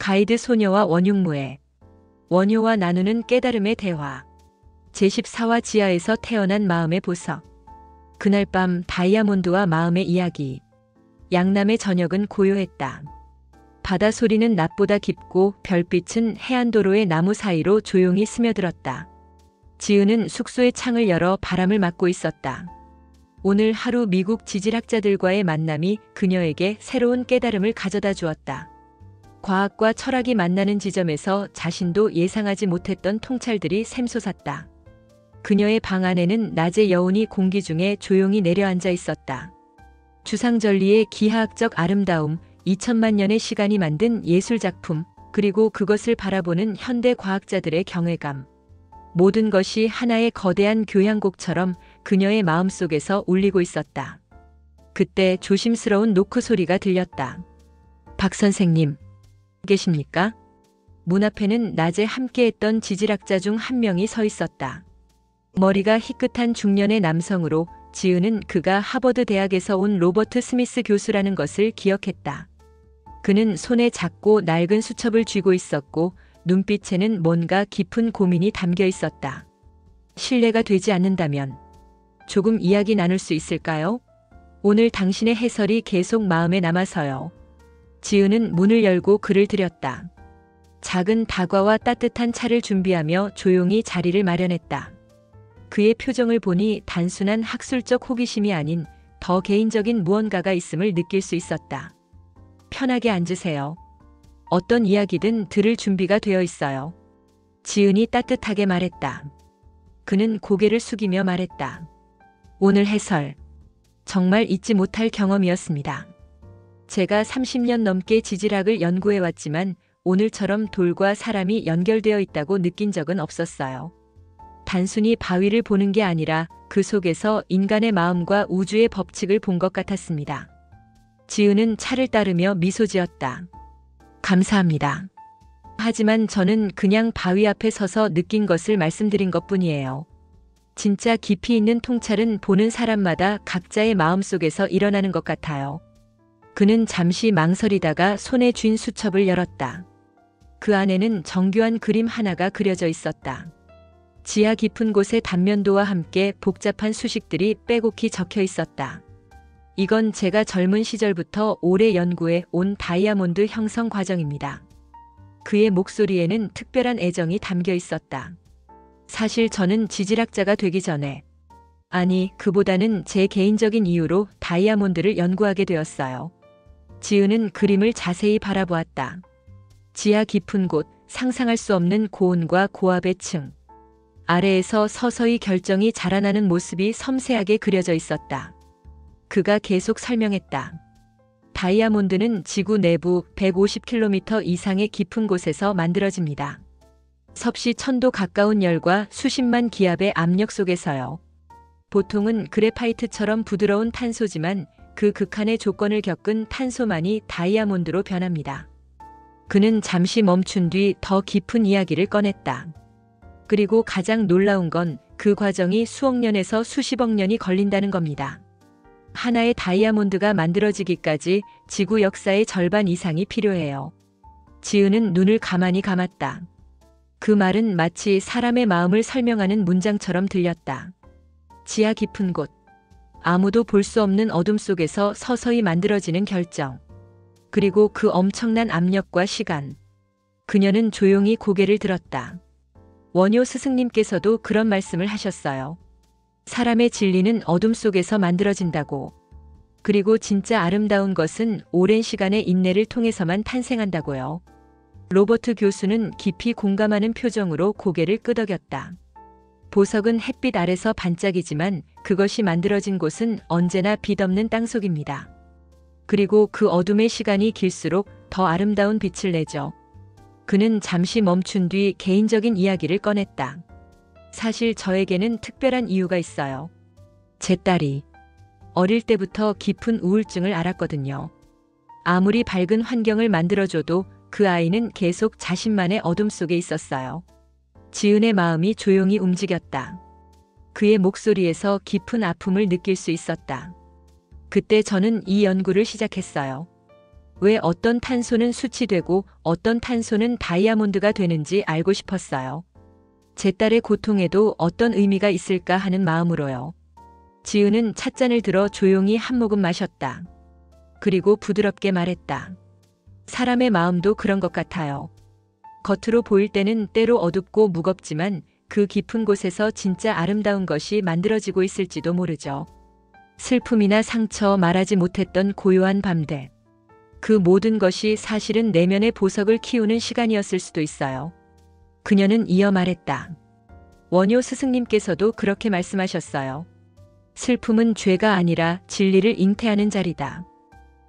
가이드 소녀와 원흉무애. 원효와 나누는 깨달음의 대화. 제14화 지하에서 태어난 마음의 보석. 그날 밤 다이아몬드와 마음의 이야기. 양남의 저녁은 고요했다. 바다 소리는 낮보다 깊고 별빛은 해안도로의 나무 사이로 조용히 스며들었다. 지은은 숙소의 창을 열어 바람을 맞고 있었다. 오늘 하루 미국 지질학자들과의 만남이 그녀에게 새로운 깨달음을 가져다 주었다. 과학과 철학이 만나는 지점에서 자신도 예상하지 못했던 통찰들이 샘솟았다. 그녀의 방 안에는 낮의 여운이 공기 중에 조용히 내려앉아 있었다. 주상절리의 기하학적 아름다움, 2000만 년의 시간이 만든 예술작품, 그리고 그것을 바라보는 현대 과학자들의 경외감. 모든 것이 하나의 거대한 교향곡처럼 그녀의 마음속에서 울리고 있었다. 그때 조심스러운 노크 소리가 들렸다. 박 선생님, 계십니까? 문 앞에는 낮에 함께했던 지질학자 중 한 명이 서 있었다. 머리가 희끗한 중년의 남성으로 지은은 그가 하버드 대학에서 온 로버트 스미스 교수라는 것을 기억했다. 그는 손에 작고 낡은 수첩을 쥐고 있었고 눈빛에는 뭔가 깊은 고민이 담겨 있었다. 실례가 되지 않는다면 조금 이야기 나눌 수 있을까요? 오늘 당신의 해설이 계속 마음에 남아서요. 지은은 문을 열고 그를 들였다. 작은 다과와 따뜻한 차를 준비하며 조용히 자리를 마련했다. 그의 표정을 보니 단순한 학술적 호기심이 아닌 더 개인적인 무언가가 있음을 느낄 수 있었다. 편하게 앉으세요. 어떤 이야기든 들을 준비가 되어 있어요. 지은이 따뜻하게 말했다. 그는 고개를 숙이며 말했다. 오늘 해설, 정말 잊지 못할 경험이었습니다. 제가 30년 넘게 지질학을 연구해왔지만 오늘처럼 돌과 사람이 연결되어 있다고 느낀 적은 없었어요. 단순히 바위를 보는 게 아니라 그 속에서 인간의 마음과 우주의 법칙을 본 것 같았습니다. 지은은 차를 따르며 미소 지었다. 감사합니다. 하지만 저는 그냥 바위 앞에 서서 느낀 것을 말씀드린 것뿐이에요. 진짜 깊이 있는 통찰은 보는 사람마다 각자의 마음속에서 일어나는 것 같아요. 그는 잠시 망설이다가 손에 쥔 수첩을 열었다. 그 안에는 정교한 그림 하나가 그려져 있었다. 지하 깊은 곳의 단면도와 함께 복잡한 수식들이 빼곡히 적혀 있었다. 이건 제가 젊은 시절부터 오래 연구해 온 다이아몬드 형성 과정입니다. 그의 목소리에는 특별한 애정이 담겨 있었다. 사실 저는 지질학자가 되기 전에, 아니, 그보다는 제 개인적인 이유로 다이아몬드를 연구하게 되었어요. 지은은 그림을 자세히 바라보았다. 지하 깊은 곳, 상상할 수 없는 고온과 고압의 층. 아래에서 서서히 결정이 자라나는 모습이 섬세하게 그려져 있었다. 그가 계속 설명했다. 다이아몬드는 지구 내부 150km 이상의 깊은 곳에서 만들어집니다. 섭씨 1000도 가까운 열과 수십만 기압의 압력 속에서요. 보통은 그래파이트처럼 부드러운 탄소지만 그 극한의 조건을 겪은 탄소만이 다이아몬드로 변합니다. 그는 잠시 멈춘 뒤 더 깊은 이야기를 꺼냈다. 그리고 가장 놀라운 건 그 과정이 수억 년에서 수십억 년이 걸린다는 겁니다. 하나의 다이아몬드가 만들어지기까지 지구 역사의 절반 이상이 필요해요. 지은은 눈을 가만히 감았다. 그 말은 마치 사람의 마음을 설명하는 문장처럼 들렸다. 지하 깊은 곳. 아무도 볼 수 없는 어둠 속에서 서서히 만들어지는 결정. 그리고 그 엄청난 압력과 시간. 그녀는 조용히 고개를 들었다. 원효 스승님께서도 그런 말씀을 하셨어요. 사람의 진리는 어둠 속에서 만들어진다고. 그리고 진짜 아름다운 것은 오랜 시간의 인내를 통해서만 탄생한다고요. 로버트 교수는 깊이 공감하는 표정으로 고개를 끄덕였다. 보석은 햇빛 아래서 반짝이지만 그것이 만들어진 곳은 언제나 빛 없는 땅속입니다. 그리고 그 어둠의 시간이 길수록 더 아름다운 빛을 내죠. 그는 잠시 멈춘 뒤 개인적인 이야기를 꺼냈다. 사실 저에게는 특별한 이유가 있어요. 제 딸이 어릴 때부터 깊은 우울증을 앓았거든요. 아무리 밝은 환경을 만들어줘도 그 아이는 계속 자신만의 어둠 속에 있었어요. 지은의 마음이 조용히 움직였다. 그의 목소리에서 깊은 아픔을 느낄 수 있었다. 그때 저는 이 연구를 시작했어요. 왜 어떤 탄소는 수치되고 어떤 탄소는 다이아몬드가 되는지 알고 싶었어요. 제 딸의 고통에도 어떤 의미가 있을까 하는 마음으로요. 지은은 찻잔을 들어 조용히 한 모금 마셨다. 그리고 부드럽게 말했다. 사람의 마음도 그런 것 같아요. 겉으로 보일 때는 때로 어둡고 무겁지만 그 깊은 곳에서 진짜 아름다운 것이 만들어지고 있을지도 모르죠. 슬픔이나 상처, 말하지 못했던 고요한 밤들. 그 모든 것이 사실은 내면의 보석을 키우는 시간이었을 수도 있어요. 그녀는 이어 말했다. 원효 스승님께서도 그렇게 말씀하셨어요. 슬픔은 죄가 아니라 진리를 잉태하는 자리다.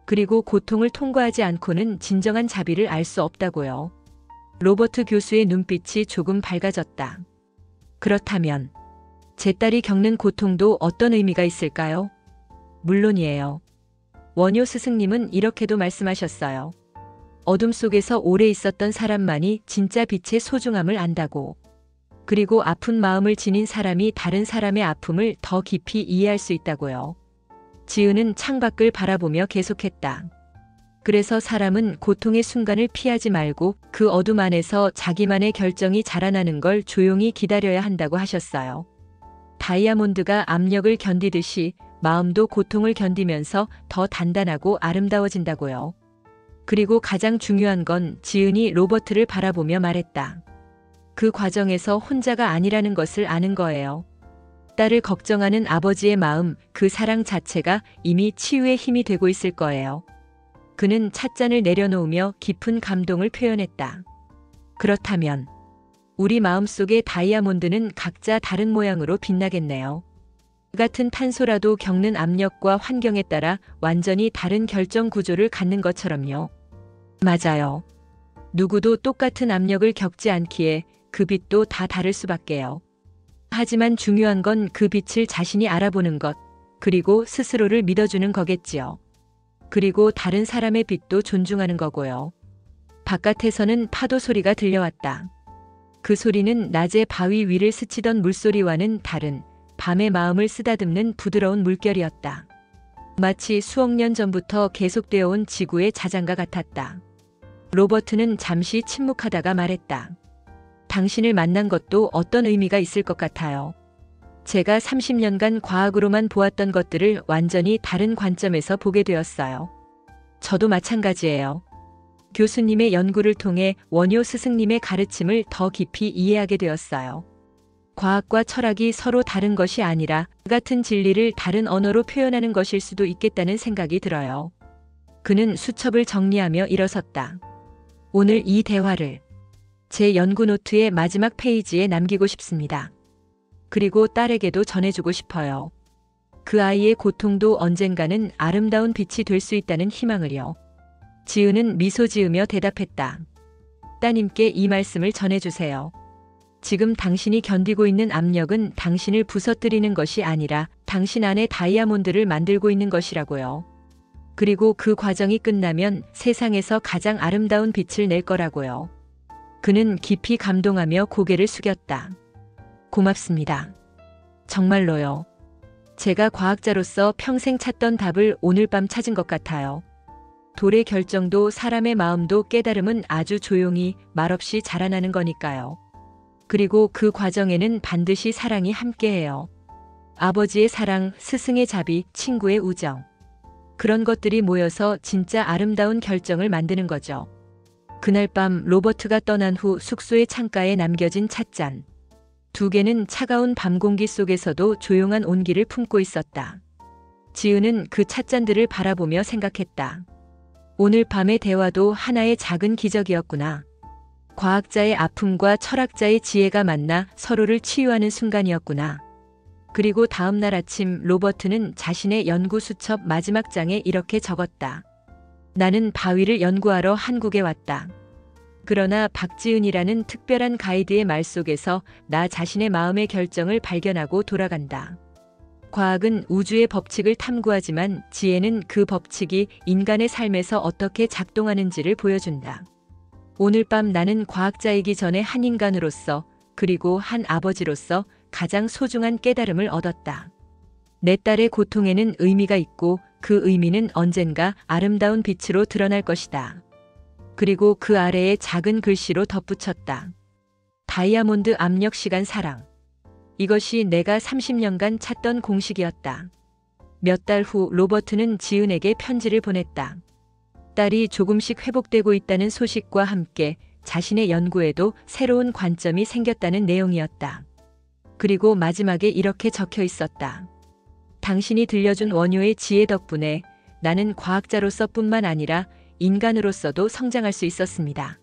그리고 고통을 통과하지 않고는 진정한 자비를 알 수 없다고요. 로버트 교수의 눈빛이 조금 밝아졌다. 그렇다면 제 딸이 겪는 고통도 어떤 의미가 있을까요? 물론이에요. 원효 스승님은 이렇게도 말씀하셨어요. 어둠 속에서 오래 있었던 사람만이 진짜 빛의 소중함을 안다고. 그리고 아픈 마음을 지닌 사람이 다른 사람의 아픔을 더 깊이 이해할 수 있다고요. 지은은 창밖을 바라보며 계속했다. 그래서 사람은 고통의 순간을 피하지 말고 그 어둠 안에서 자기만의 결정이 자라나는 걸 조용히 기다려야 한다고 하셨어요. 다이아몬드가 압력을 견디듯이 마음도 고통을 견디면서 더 단단하고 아름다워진다고요. 그리고 가장 중요한 건 지은이 로버트를 바라보며 말했다. 그 과정에서 혼자가 아니라는 것을 아는 거예요. 딸을 걱정하는 아버지의 마음, 그 사랑 자체가 이미 치유의 힘이 되고 있을 거예요. 그는 찻잔을 내려놓으며 깊은 감동을 표현했다. 그렇다면 우리 마음속의 다이아몬드는 각자 다른 모양으로 빛나겠네요. 같은 탄소라도 겪는 압력과 환경에 따라 완전히 다른 결정 구조를 갖는 것처럼요. 맞아요. 누구도 똑같은 압력을 겪지 않기에 그 빛도 다 다를 수밖에요. 하지만 중요한 건 그 빛을 자신이 알아보는 것, 그리고 스스로를 믿어주는 거겠지요. 그리고 다른 사람의 빛도 존중하는 거고요. 바깥에서는 파도 소리가 들려왔다. 그 소리는 낮에 바위 위를 스치던 물소리와는 다른 밤의 마음을 쓰다듬는 부드러운 물결이었다. 마치 수억 년 전부터 계속되어 온 지구의 자장가 같았다. 로버트는 잠시 침묵하다가 말했다. 당신을 만난 것도 어떤 의미가 있을 것 같아요. 제가 30년간 과학으로만 보았던 것들을 완전히 다른 관점에서 보게 되었어요. 저도 마찬가지예요. 교수님의 연구를 통해 원효 스승님의 가르침을 더 깊이 이해하게 되었어요. 과학과 철학이 서로 다른 것이 아니라 같은 진리를 다른 언어로 표현하는 것일 수도 있겠다는 생각이 들어요. 그는 수첩을 정리하며 일어섰다. 오늘 이 대화를 제 연구 노트의 마지막 페이지에 남기고 싶습니다. 그리고 딸에게도 전해주고 싶어요. 그 아이의 고통도 언젠가는 아름다운 빛이 될 수 있다는 희망을요. 지은은 미소 지으며 대답했다. 따님께 이 말씀을 전해주세요. 지금 당신이 견디고 있는 압력은 당신을 부서뜨리는 것이 아니라 당신 안에 다이아몬드를 만들고 있는 것이라고요. 그리고 그 과정이 끝나면 세상에서 가장 아름다운 빛을 낼 거라고요. 그는 깊이 감동하며 고개를 숙였다. 고맙습니다. 정말로요. 제가 과학자로서 평생 찾던 답을 오늘 밤 찾은 것 같아요. 돌의 결정도 사람의 마음도 깨달음은 아주 조용히 말없이 자라나는 거니까요. 그리고 그 과정에는 반드시 사랑이 함께해요. 아버지의 사랑, 스승의 자비, 친구의 우정. 그런 것들이 모여서 진짜 아름다운 결정을 만드는 거죠. 그날 밤 로버트가 떠난 후 숙소의 창가에 남겨진 찻잔. 두 개는 차가운 밤 공기 속에서도 조용한 온기를 품고 있었다. 지은은 그 찻잔들을 바라보며 생각했다. 오늘 밤의 대화도 하나의 작은 기적이었구나. 과학자의 아픔과 철학자의 지혜가 만나 서로를 치유하는 순간이었구나. 그리고 다음 날 아침 로버트는 자신의 연구 수첩 마지막 장에 이렇게 적었다. 나는 바위를 연구하러 한국에 왔다. 그러나 박지은이라는 특별한 가이드의 말 속에서 나 자신의 마음의 결정을 발견하고 돌아간다. 과학은 우주의 법칙을 탐구하지만 지혜는 그 법칙이 인간의 삶에서 어떻게 작동하는지를 보여준다. 오늘 밤 나는 과학자이기 전에 한 인간으로서 그리고 한 아버지로서 가장 소중한 깨달음을 얻었다. 내 딸의 고통에는 의미가 있고 그 의미는 언젠가 아름다운 빛으로 드러날 것이다. 그리고 그 아래에 작은 글씨로 덧붙였다. 다이아몬드 압력 시간 사랑. 이것이 내가 30년간 찾던 공식이었다. 몇 달 후 로버트는 지은에게 편지를 보냈다. 딸이 조금씩 회복되고 있다는 소식과 함께 자신의 연구에도 새로운 관점이 생겼다는 내용이었다. 그리고 마지막에 이렇게 적혀 있었다. 당신이 들려준 원효의 지혜 덕분에 나는 과학자로서 뿐만 아니라 인간으로서도 성장할 수 있었습니다.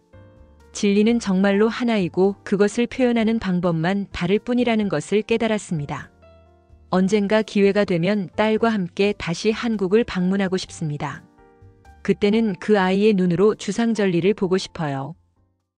진리는 정말로 하나이고 그것을 표현하는 방법만 다를 뿐이라는 것을 깨달았습니다. 언젠가 기회가 되면 딸과 함께 다시 한국을 방문하고 싶습니다. 그때는 그 아이의 눈으로 주상절리를 보고 싶어요.